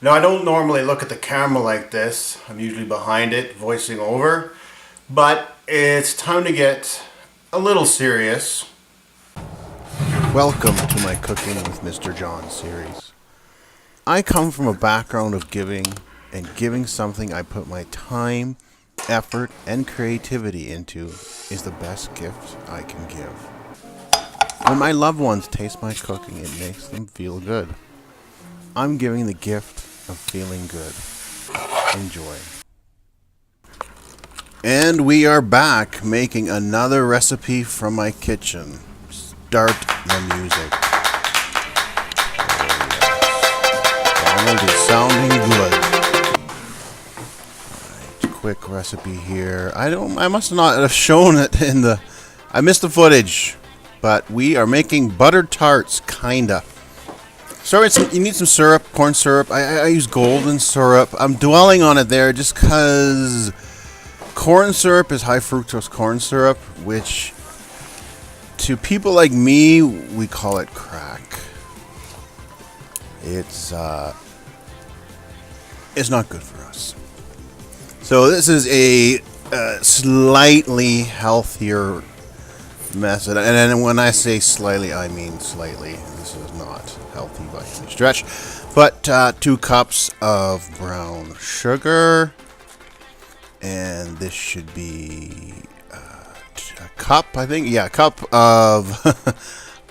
Now, I don't normally look at the camera like this. I'm usually behind it, voicing over. But it's time to get a little serious. Welcome to my Cooking with Mr. John series. I come from a background of giving, and giving something I put my time, effort, and creativity into is the best gift I can give. When my loved ones taste my cooking, it makes them feel good. I'm giving the gift of feeling good. Enjoy. And we are back making another recipe from my kitchen. Start the music. Donald is sounding good. Alright, quick recipe here. I must not have shown it in the... I missed the footage. But we are making buttered tarts, kinda. So you need some syrup, corn syrup. I use golden syrup. I'm dwelling on it there just because corn syrup is high fructose corn syrup, which to people like me, we call it crack. It's not good for us. So this is a slightly healthier method, and then when I say slightly, I mean slightly. This is not healthy by any stretch, but 2 cups of brown sugar, and this should be a cup, I think. Yeah, a cup of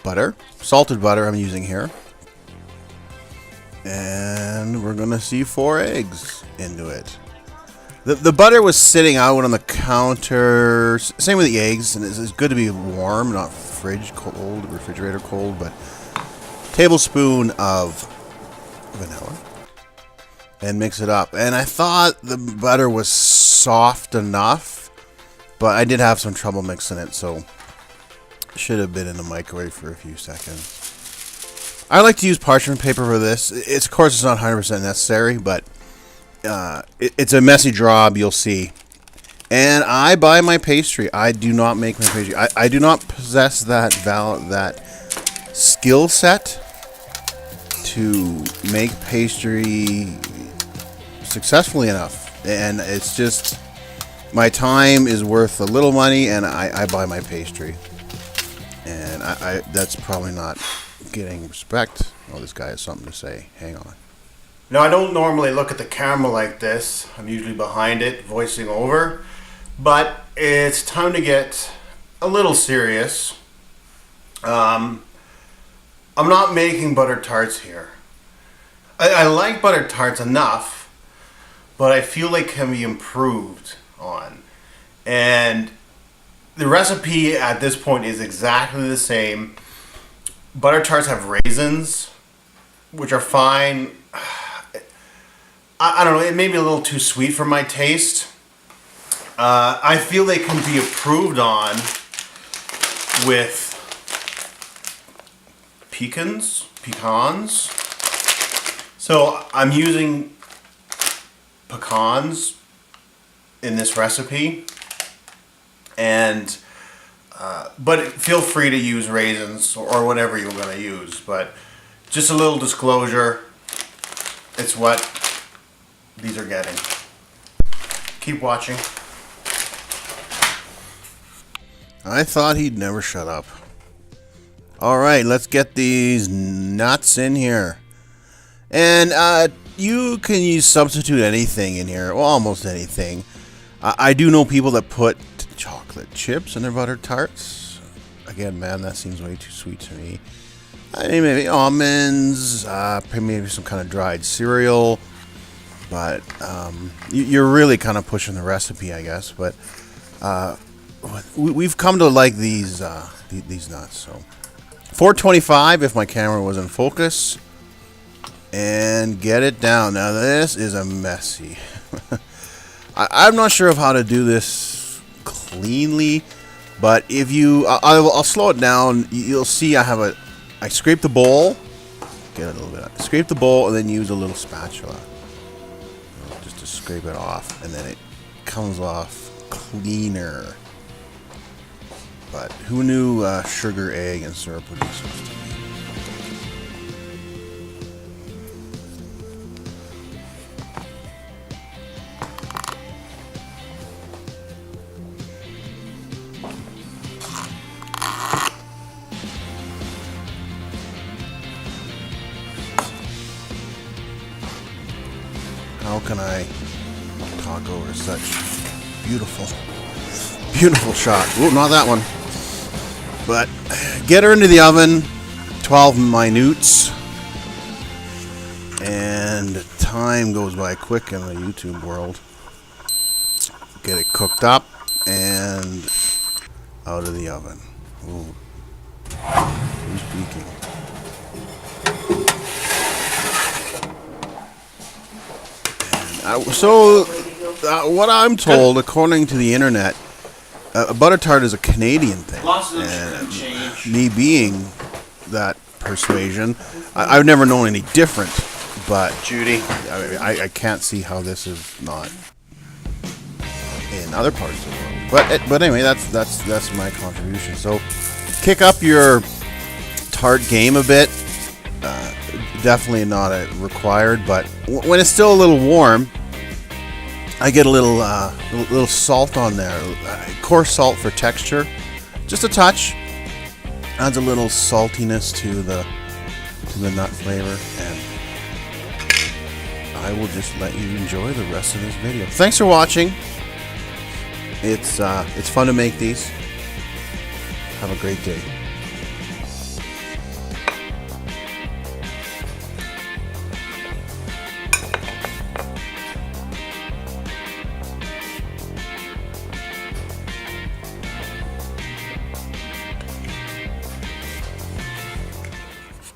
butter, salted butter I'm using here, and we're gonna see 4 eggs into it. The butter was sitting out on the counter. Same with the eggs, and it's good to be warm, not fridge cold, refrigerator cold. But tablespoon of vanilla, and mix it up. And I thought the butter was soft enough, but I did have some trouble mixing it, so it should have been in the microwave for a few seconds. I like to use parchment paper for this. Of course, it's not 100% necessary, but it's a messy job, you'll see. And I buy my pastry. I do not make my pastry. I do not possess that skill set to make pastry successfully enough. And it's just, my time is worth a little money, and I buy my pastry. And that's probably not getting respect. Oh, this guy has something to say. Hang on. Now, I don't normally look at the camera like this. I'm usually behind it, voicing over. But it's time to get a little serious. I'm not making buttered tarts here. I like buttered tarts enough, but I feel they can be improved on. And the recipe at this point is exactly the same. Buttered tarts have raisins, which are fine. I don't know, it may be a little too sweet for my taste. I feel they can be improved on with pecans. So I'm using pecans in this recipe, and but feel free to use raisins or whatever you're going to use. But just a little disclosure, it's what these are getting. Keep watching. I thought he'd never shut up. Alright, let's get these nuts in here. And you can substitute anything in here. Well, almost anything. I do know people that put chocolate chips in their buttered tarts. Again, man, that seems way too sweet to me. I mean, maybe almonds, maybe some kind of dried cereal. But you're really kind of pushing the recipe, I guess. But we've come to like these nuts. So $4.25 if my camera was in focus, and get it down. Now this is a messy. I'm not sure of how to do this cleanly, but if you, I'll slow it down. You'll see I scrape the bowl, get a little bit. Scrape the bowl, and then use a little spatula. Scrape it off, and then it comes off cleaner. But who knew sugar, egg, and syrup would be so sticky? how can I talk over such beautiful, beautiful shot? Ooh, not that one. But get her into the oven, 12 minutes, and time goes by quick in the YouTube world. Get it cooked up and out of the oven. Ooh. Who's peeking? What I'm told, according to the internet, a butter tart is a Canadian thing. And me being that persuasion, I've never known any different. But Judy, I can't see how this is not in other parts of the world. But anyway, that's my contribution. So kick up your tart game a bit. Definitely not required, but when it's still a little warm, I get a little salt on there, coarse salt for texture, just a touch. Adds a little saltiness to the nut flavor, and I will just let you enjoy the rest of this video. Thanks for watching. It's fun to make these. Have a great day.